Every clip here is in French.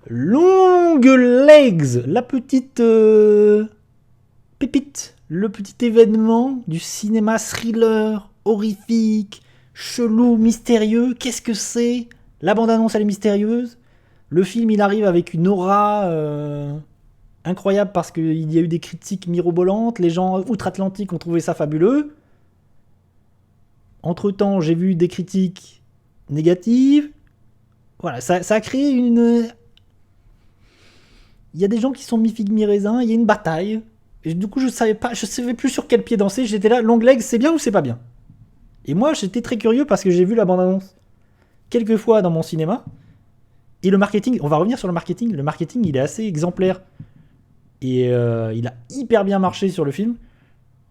Long Legs, la petite pépite, le petit événement du cinéma thriller, horrifique, chelou, mystérieux. Qu'est-ce que c'est? La bande-annonce, elle est mystérieuse. Le film, il arrive avec une aura incroyable parce qu'il y a eu des critiques mirobolantes. Les gens outre-Atlantique ont trouvé ça fabuleux. Entre-temps, j'ai vu des critiques négatives. Voilà, ça a créé une... Il y a des gens qui sont mi-figue, mi-raisin. Il y a une bataille. Et du coup, je savais plus sur quel pied danser. J'étais là, Long Legs, c'est bien ou c'est pas bien? Et moi, j'étais très curieux parce que j'ai vu la bande-annonce quelques fois dans mon cinéma. Et le marketing, on va revenir sur le marketing. Le marketing, il est assez exemplaire. Et il a hyper bien marché sur le film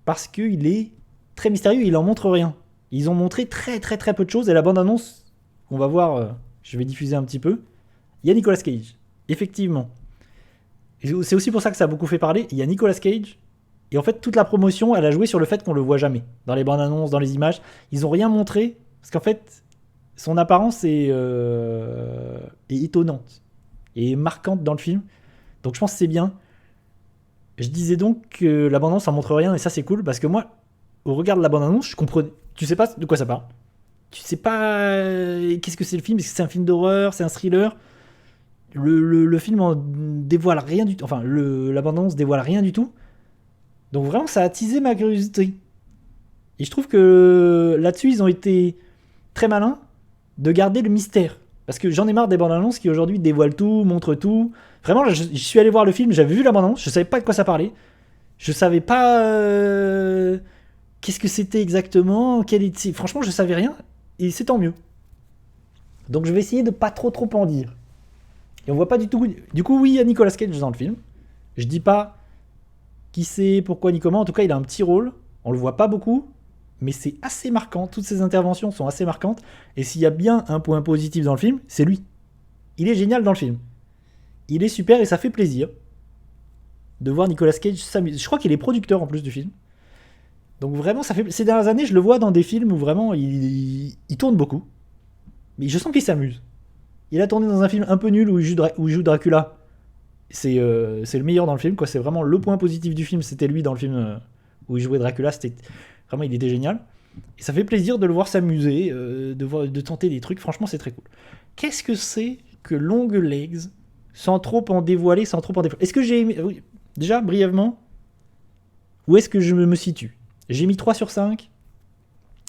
parce qu'il est très mystérieux. Il en montre rien. Ils ont montré très très très peu de choses. Et la bande-annonce, on va voir, je vais diffuser un petit peu. Il y a Nicolas Cage. Effectivement. C'est aussi pour ça que ça a beaucoup fait parler. Il y a Nicolas Cage. Et en fait, toute la promotion, elle a joué sur le fait qu'on le voit jamais. Dans les bandes annonces, dans les images. Ils ont rien montré. Parce qu'en fait, son apparence est étonnante. Et marquante dans le film. Donc je pense que c'est bien. Je disais donc que la bande annonce, ça montre rien. Et ça, c'est cool. Parce que moi, au regard de la bande annonce, je comprenais. Tu sais pas de quoi ça parle. Tu sais pas qu'est-ce que c'est le film. Est-ce que c'est un film d'horreur? C'est un thriller? Le film en dévoile rien du tout. Enfin, la bande annonce dévoile rien du tout. Donc vraiment, ça a attisé ma curiosité. Et je trouve que là-dessus, ils ont été très malins de garder le mystère. Parce que j'en ai marre des bandes annonces qui aujourd'hui dévoilent tout, montrent tout. Vraiment, je suis allé voir le film, j'avais vu la bande annonce, je savais pas de quoi ça parlait. Je savais pas qu'est-ce que c'était exactement. Franchement, je savais rien. Et c'est tant mieux. Donc je vais essayer de pas trop en dire. Et on voit pas du tout. Du coup, oui, il y a Nicolas Cage dans le film. Je dis pas qui c'est, pourquoi, ni comment. En tout cas, il a un petit rôle. On le voit pas beaucoup, mais c'est assez marquant. Toutes ses interventions sont assez marquantes. Et s'il y a bien un point positif dans le film, c'est lui. Il est génial dans le film. Il est super et ça fait plaisir de voir Nicolas Cage s'amuser. Je crois qu'il est producteur en plus du film. Donc vraiment, ça fait. Ces dernières années, je le vois dans des films où vraiment il tourne beaucoup. Mais je sens qu'il s'amuse. Il a tourné dans un film un peu nul où il joue Dracula. C'est le meilleur dans le film, quoi. C'est vraiment le point positif du film. C'était lui dans le film où il jouait Dracula. C'était vraiment, il était génial. Et ça fait plaisir de le voir s'amuser, de tenter des trucs. Franchement, c'est très cool. Qu'est-ce que c'est que Long Legs, sans trop en dévoiler, Est-ce que j'ai aimé... Oui, déjà, brièvement, où est-ce que je me situe? J'ai mis 3 sur 5.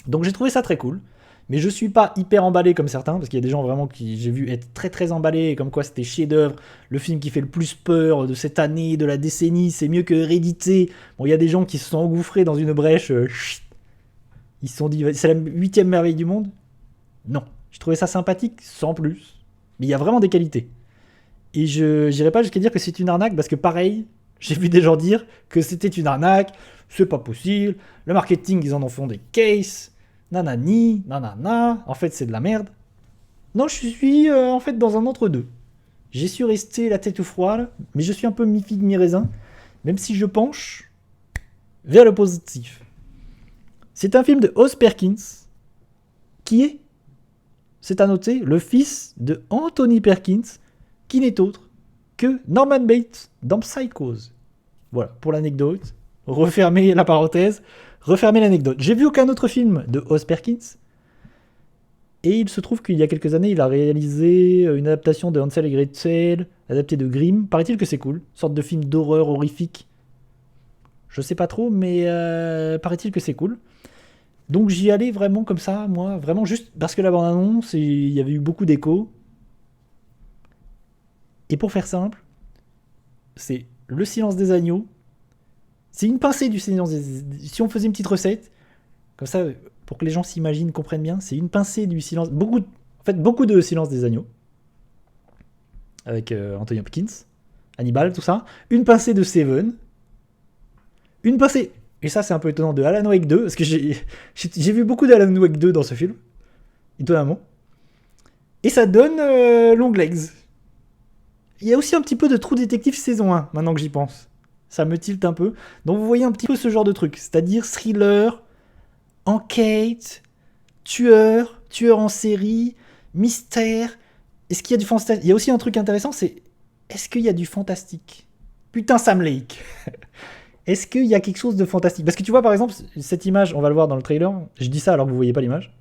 Donc j'ai trouvé ça très cool. Mais je suis pas hyper emballé comme certains, parce qu'il y a des gens vraiment qui j'ai vu être très très emballés, comme quoi c'était chef-d'œuvre, le film qui fait le plus peur de cette année, de la décennie, c'est mieux que Hérédité. Bon, il y a des gens qui se sont engouffrés dans une brèche, ils se sont dit, c'est la 8ème merveille du monde. Non, j'ai trouvé ça sympathique, sans plus. Mais il y a vraiment des qualités. Et je n'irai pas jusqu'à dire que c'est une arnaque, parce que pareil, j'ai vu des gens dire que c'était une arnaque, c'est pas possible, le marketing, ils en ont fait des cases, nanani, nanana, en fait c'est de la merde. Non, je suis en fait dans un entre-deux. J'ai su rester la tête froide, mais je suis un peu mi-figue, mi-raisin, même si je penche vers le positif. C'est un film de Oz Perkins, qui est, c'est à noter, le fils de Anthony Perkins, qui n'est autre que Norman Bates dans Psychose. Voilà, pour l'anecdote. Refermer la parenthèse, refermer l'anecdote. J'ai vu aucun autre film de Oz Perkins. Et il se trouve qu'il y a quelques années, il a réalisé une adaptation de Hansel et Gretel, adapté de Grimm. Paraît-il que c'est cool. Une sorte de film d'horreur horrifique. Je sais pas trop, mais paraît-il que c'est cool. Donc j'y allais vraiment comme ça, moi, vraiment juste parce que la bande-annonce, il y avait eu beaucoup d'échos. Et pour faire simple, c'est Le Silence des Agneaux. C'est une pincée du Silence des Agneaux. Si on faisait une petite recette, comme ça, pour que les gens s'imaginent, comprennent bien, c'est une pincée du Silence... beaucoup de Silence des Agneaux. Avec Anthony Hopkins, Hannibal, tout ça. Une pincée de Seven. Une pincée... Et ça, c'est un peu étonnant, de Alan Wake 2, parce que j'ai vu beaucoup d'Alan Wake 2 dans ce film. Étonnamment. Et ça donne Long Legs. Il y a aussi un petit peu de True Detective saison 1, maintenant que j'y pense. Ça me tilte un peu. Donc vous voyez un petit peu ce genre de truc. C'est-à-dire thriller, enquête, tueur en série, mystère. Est-ce qu'il y a du fantastique? Il y a aussi un truc intéressant, c'est est-ce qu'il y a du fantastique? Putain, Sam Lake. Est-ce qu'il y a quelque chose de fantastique? Parce que tu vois, par exemple, cette image, on va le voir dans le trailer. Je dis ça alors que vous voyez pas l'image.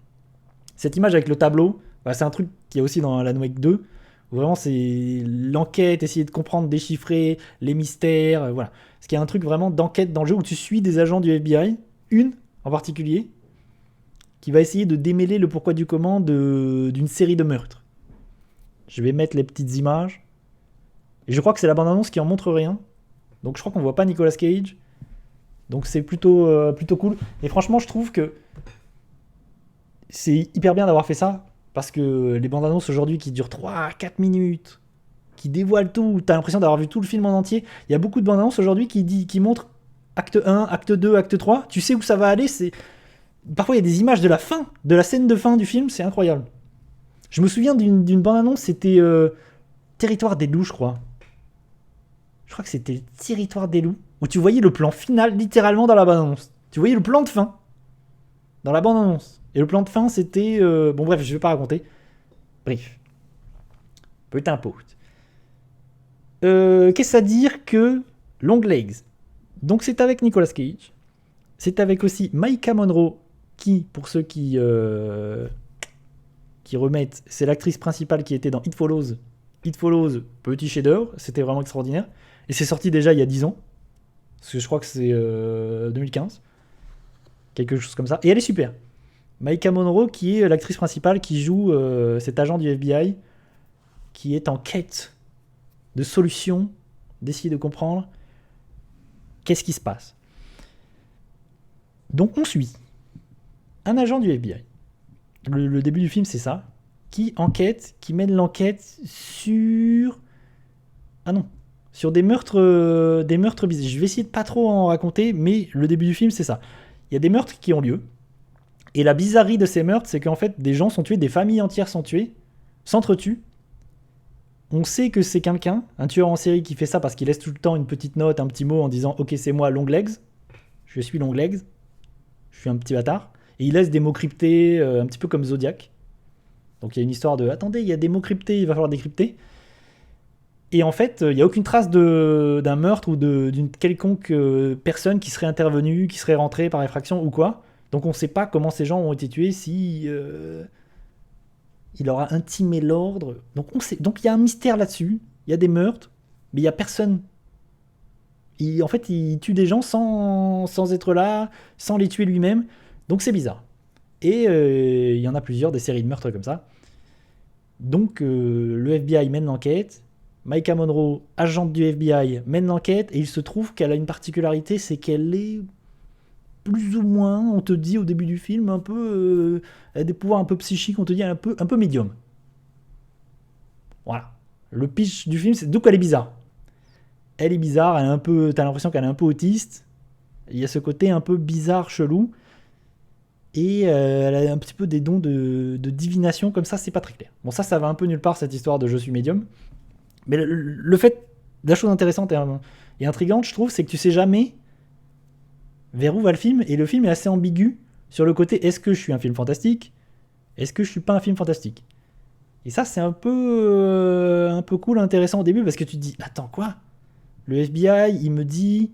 Cette image avec le tableau, bah, c'est un truc qui est aussi dans Alan Wake 2. Où vraiment, c'est l'enquête, essayer de comprendre, déchiffrer les mystères. Voilà. Parce qu'il y a un truc vraiment d'enquête dans le jeu où tu suis des agents du FBI, une en particulier, qui va essayer de démêler le pourquoi du comment d'une série de meurtres. Je vais mettre les petites images. Et je crois que c'est la bande-annonce qui en montre rien. Donc je crois qu'on voit pas Nicolas Cage. Donc c'est plutôt cool. Et franchement, je trouve que c'est hyper bien d'avoir fait ça. Parce que les bandes annonces aujourd'hui qui durent 3-4 minutes, qui dévoilent tout, t'as l'impression d'avoir vu tout le film en entier. Il y a beaucoup de bandes annonces aujourd'hui qui montrent acte 1, acte 2, acte 3. Tu sais où ça va aller. Parfois il y a des images de la fin, de la scène de fin du film, c'est incroyable. Je me souviens d'une bande annonce, c'était Territoire des loups, je crois. Je crois que c'était Territoire des loups, où tu voyais le plan final littéralement dans la bande-annonce. Tu voyais le plan de fin dans la bande-annonce. Et le plan de fin, c'était... Bon bref, je vais pas raconter. Bref. Putain pote. Qu'est-ce à dire que Long Legs. Donc c'est avec Nicolas Cage. C'est avec aussi Maika Monroe, qui, pour ceux qui remettent, c'est l'actrice principale qui était dans It Follows. It Follows, petit chef-d'œuvre, c'était vraiment extraordinaire. Et c'est sorti déjà il y a 10 ans. Parce que je crois que c'est 2015. Quelque chose comme ça. Et elle est super. Maika Monroe, qui est l'actrice principale qui joue cet agent du FBI qui est en quête de solutions, d'essayer de comprendre qu'est-ce qui se passe. Donc on suit un agent du FBI. Le début du film, c'est ça. Qui mène l'enquête sur... Ah non, sur des meurtres bizarres. Je vais essayer de pas trop en raconter, mais le début du film, c'est ça. Il y a des meurtres qui ont lieu. Et la bizarrerie de ces meurtres, c'est qu'en fait, des gens sont tués, des familles entières sont tuées, s'entretuent. On sait que c'est quelqu'un, un tueur en série qui fait ça parce qu'il laisse tout le temps une petite note, un petit mot en disant « Ok, c'est moi, Long Legs. Je suis Long Legs. Je suis un petit bâtard. » Et il laisse des mots cryptés, un petit peu comme Zodiac. Donc il y a une histoire de « Attendez, il y a des mots cryptés, il va falloir décrypter. » Et en fait, il n'y a aucune trace d'un meurtre ou d'une quelconque personne qui serait intervenue, qui serait rentrée par effraction ou quoi. Donc on ne sait pas comment ces gens ont été tués, si il leur a intimé l'ordre. Donc il y a un mystère là-dessus, il y a des meurtres, mais il n'y a personne. En fait, il tue des gens sans être là, sans les tuer lui-même. Donc c'est bizarre. Et il y en a plusieurs, des séries de meurtres comme ça. Donc le FBI mène l'enquête. Maika Monroe, agente du FBI, mène l'enquête. Et il se trouve qu'elle a une particularité, c'est qu'elle est plus ou moins, on te dit au début du film, un peu... elle a des pouvoirs un peu psychiques, on te dit un peu médium. Voilà. Le pitch du film, c'est donc elle est bizarre. Elle est bizarre, t'as l'impression qu'elle est un peu autiste. Il y a ce côté un peu bizarre, chelou. Et elle a un petit peu des dons de divination, comme ça, c'est pas très clair. Bon, ça va un peu nulle part, cette histoire de je suis médium. Mais le fait, la chose intéressante et intrigante, je trouve, c'est que tu sais jamais vers où va le film, et le film est assez ambigu sur le côté est-ce que je suis un film fantastique, est-ce que je suis pas un film fantastique. Et ça, c'est un peu cool, intéressant au début, parce que tu te dis, attends, quoi ? Le FBI, il me dit,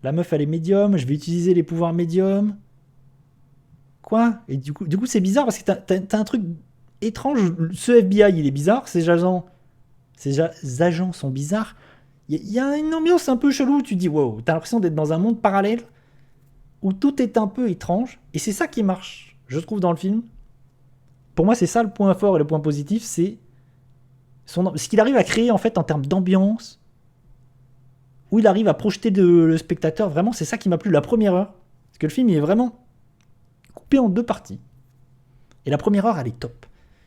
la meuf, elle est médium, je vais utiliser les pouvoirs médium. Quoi ? Et du coup, c'est bizarre, parce que t'as un truc étrange. Ce FBI, il est bizarre, ces agents sont bizarres. Il y a une ambiance un peu chelou, tu te dis, wow, t'as l'impression d'être dans un monde parallèle, où tout est un peu étrange, et c'est ça qui marche, je trouve, dans le film. Pour moi, c'est ça le point fort et le point positif, c'est ce qu'il arrive à créer en fait en termes d'ambiance, où il arrive à projeter le spectateur. Vraiment, c'est ça qui m'a plu la première heure, parce que le film il est vraiment coupé en deux parties. Et la première heure, elle est top.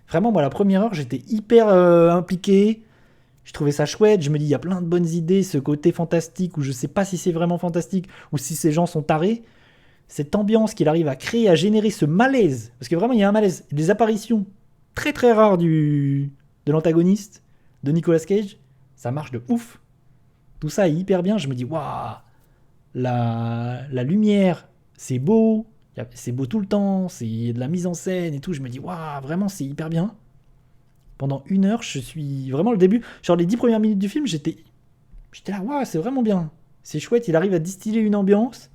Vraiment, moi, la première heure, j'étais hyper impliqué. Je trouvais ça chouette. Je me dis, il y a plein de bonnes idées, ce côté fantastique, où je sais pas si c'est vraiment fantastique ou si ces gens sont tarés. Cette ambiance qu'il arrive à créer, à générer ce malaise, parce que vraiment il y a un malaise, des apparitions très très rares de l'antagoniste, de Nicolas Cage, ça marche de ouf. Tout ça est hyper bien, je me dis waouh, la lumière, c'est beau tout le temps, c'est de la mise en scène et tout, je me dis waouh, vraiment c'est hyper bien. Pendant 1 heure, je suis vraiment le début. Genre les 10 premières minutes du film, j'étais là, waouh, c'est vraiment bien. C'est chouette, il arrive à distiller une ambiance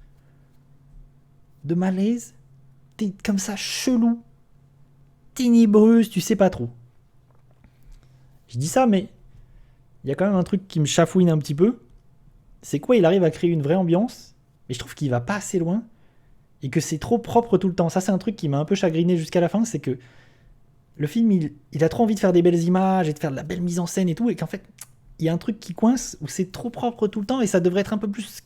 de malaise. T'es comme ça, chelou, ténébreuse, tu sais pas trop. Je dis ça, mais il y a quand même un truc qui me chafouine un petit peu. C'est quoi, il arrive à créer une vraie ambiance, mais je trouve qu'il va pas assez loin et que c'est trop propre tout le temps. Ça, c'est un truc qui m'a un peu chagriné jusqu'à la fin, c'est que le film, il a trop envie de faire des belles images et de faire de la belle mise en scène et tout, et qu'en fait, il y a un truc qui coince où c'est trop propre tout le temps et ça devrait être un peu plus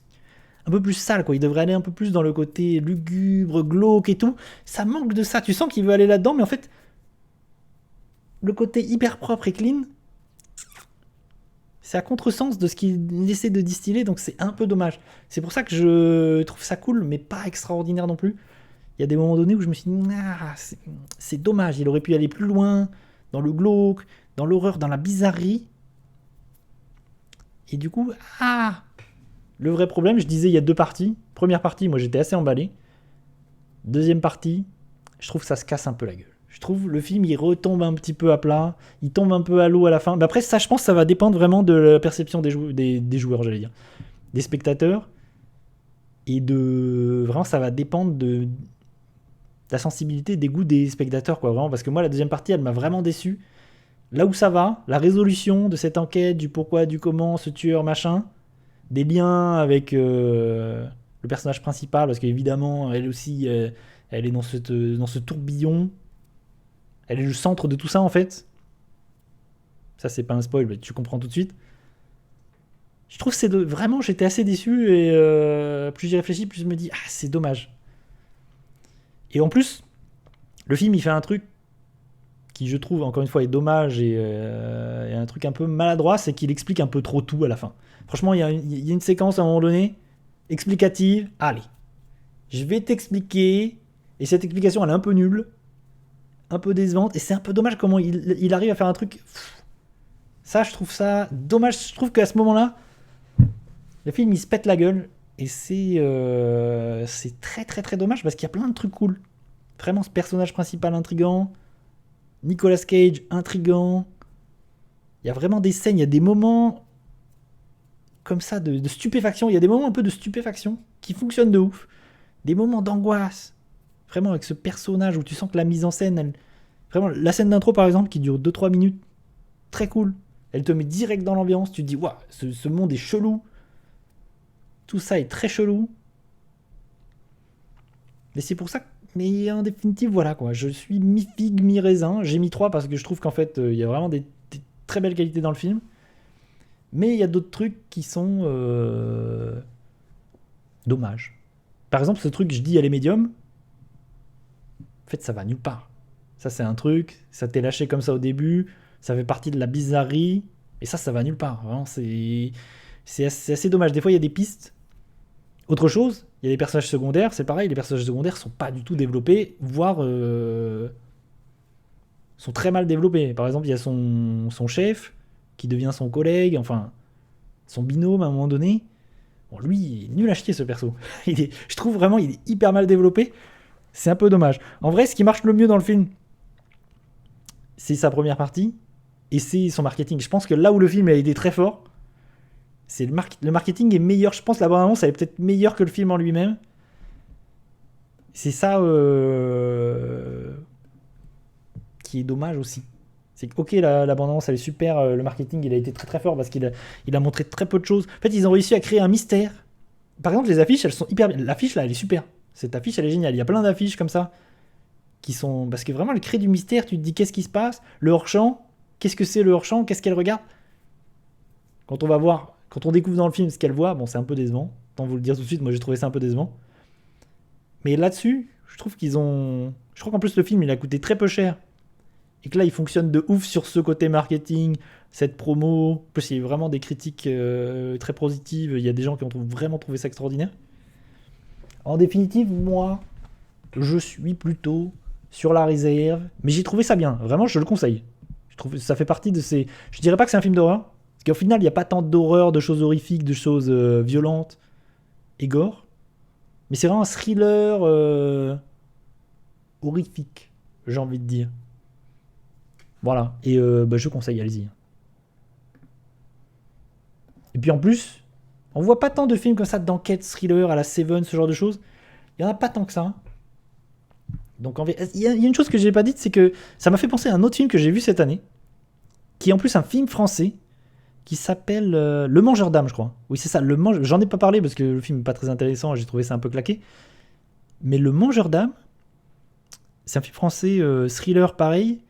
sale, quoi. Il devrait aller un peu plus dans le côté lugubre, glauque et tout. Ça manque de ça. Tu sens qu'il veut aller là-dedans, mais en fait, le côté hyper propre et clean, c'est à contresens de ce qu'il essaie de distiller, donc c'est un peu dommage. C'est pour ça que je trouve ça cool, mais pas extraordinaire non plus. Il y a des moments donnés où je me suis dit, ah, c'est dommage, il aurait pu aller plus loin, dans le glauque, dans l'horreur, dans la bizarrerie. Et du coup, le vrai problème, je disais, il y a 2 parties. Première partie, moi j'étais assez emballé. Deuxième partie, je trouve que ça se casse un peu la gueule. Je trouve le film, il retombe un petit peu à plat, il tombe un peu à l'eau à la fin. Mais après, ça, je pense que ça va dépendre vraiment de la perception des joueurs, j'allais dire. Des spectateurs. Et de. Vraiment, ça va dépendre de la sensibilité, des goûts des spectateurs, quoi, vraiment. Parce que moi, la deuxième partie, elle m'a vraiment déçu. Là où ça va, la résolution de cette enquête, du pourquoi, du comment, ce tueur, machin, des liens avec le personnage principal, parce qu'évidemment, elle aussi, elle est dans ce tourbillon. Elle est le centre de tout ça, en fait. Ça, c'est pas un spoil, mais tu comprends tout de suite. Je trouve que vraiment, j'étais assez déçu, et plus j'y réfléchis, plus je me dis, c'est dommage. Et en plus, le film, il fait un truc qui, je trouve, encore une fois, est dommage et un truc un peu maladroit, c'est qu'il explique un peu trop tout à la fin. Franchement, il y a une séquence à un moment donné, explicative. Allez, je vais t'expliquer. Et cette explication, elle est un peu nulle, un peu décevante, et c'est un peu dommage comment il arrive à faire un truc. Ça, je trouve ça dommage. Je trouve qu'à ce moment-là, le film, il se pète la gueule. Et c'est très très très dommage parce qu'il y a plein de trucs cool. Vraiment, ce personnage principal intriguant. Nicolas Cage, intriguant. Il y a vraiment des scènes, il y a des moments comme ça de stupéfaction. Il y a des moments un peu de stupéfaction qui fonctionnent de ouf. Des moments d'angoisse. Vraiment avec ce personnage où tu sens que la mise en scène, vraiment, la scène d'intro par exemple qui dure 2-3 minutes, très cool. Elle te met direct dans l'ambiance. Tu te dis, waouh, ce monde est chelou. Tout ça est très chelou. Mais c'est pour ça que. Mais en définitive, voilà quoi. Je suis mi-figue, mi-raisin. J'ai mis 3 parce que je trouve qu'en fait, il y a vraiment des très belles qualités dans le film. Mais il y a d'autres trucs qui sont dommages. Par exemple, ce truc, je dis, elle est médium. En fait, ça va nulle part. Ça, c'est un truc. Ça t'est lâché comme ça au début. Ça fait partie de la bizarrerie. Et ça va nulle part. Vraiment, c'est assez dommage. Des fois, il y a des pistes. Autre chose, il y a des personnages secondaires, c'est pareil, les personnages secondaires sont pas du tout développés, voire sont très mal développés. Par exemple, il y a son chef qui devient son collègue, enfin son binôme à un moment donné. Bon, lui, il est nul à chier ce perso. Je trouve vraiment, il est hyper mal développé. C'est un peu dommage. En vrai, ce qui marche le mieux dans le film, c'est sa première partie et c'est son marketing. Je pense que là où le film a été très fort, c'est le marketing est meilleur. Je pense que la bande-annonce, elle est peut-être meilleure que le film en lui-même. C'est ça qui est dommage aussi. C'est que, ok, la bande-annonce, elle est super. Le marketing, il a été très très fort parce qu'il a montré très peu de choses. En fait, ils ont réussi à créer un mystère. Par exemple, les affiches, elles sont hyper bien. L'affiche, là, elle est super. Cette affiche, elle est géniale. Il y a plein d'affiches comme ça qui sont. Parce que vraiment, elle crée du mystère. Tu te dis, qu'est-ce qui se passe? Le hors-champ, qu'est-ce que c'est le hors-champ? Qu'est-ce qu'elle regarde? Quand on découvre dans le film ce qu'elle voit, bon, c'est un peu décevant. Tant vous le dire tout de suite, moi j'ai trouvé ça un peu décevant. Mais là-dessus, je trouve qu'ils ont. Je crois qu'en plus le film il a coûté très peu cher. Et que là il fonctionne de ouf sur ce côté marketing, cette promo. En plus il y a vraiment des critiques très positives. Il y a des gens qui ont vraiment trouvé ça extraordinaire. En définitive, moi, je suis plutôt sur la réserve. Mais j'ai trouvé ça bien. Vraiment, je le conseille. Je trouve ça fait partie de ces. Je dirais pas que c'est un film d'horreur. Parce qu'au final, il n'y a pas tant d'horreur, de choses horrifiques, de choses violentes et gore. Mais c'est vraiment un thriller horrifique, j'ai envie de dire. Voilà. Et je conseille, allez-y. Et puis en plus, on voit pas tant de films comme ça d'enquête, thriller, à la Seven, ce genre de choses. Il y en a pas tant que ça. Donc il y a une chose que j'ai pas dite, c'est que ça m'a fait penser à un autre film que j'ai vu cette année, qui est en plus un film français, qui s'appelle Le Mangeur d'âme, je crois. Oui, c'est ça, J'en ai pas parlé parce que le film est pas très intéressant, j'ai trouvé ça un peu claqué. Mais Le Mangeur d'âme, c'est un film français thriller pareil.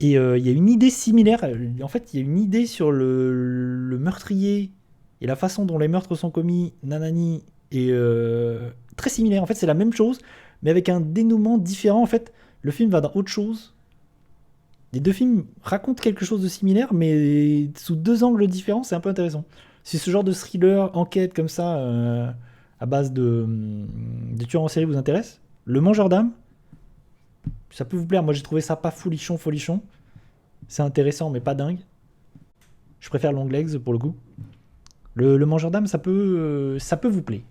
Et il y a une idée similaire. En fait, il y a une idée sur le meurtrier et la façon dont les meurtres sont commis, nanani, et très similaire. En fait, c'est la même chose, mais avec un dénouement différent. En fait, le film va dans autre chose. Les deux films racontent quelque chose de similaire, mais sous deux angles différents. C'est un peu intéressant. Si ce genre de thriller, enquête comme ça, à base de tueurs en série vous intéresse, Le Mangeur d'âme, ça peut vous plaire. Moi, j'ai trouvé ça pas folichon. C'est intéressant, mais pas dingue. Je préfère Long Legs pour le coup. Le Mangeur d'âme, ça peut vous plaire.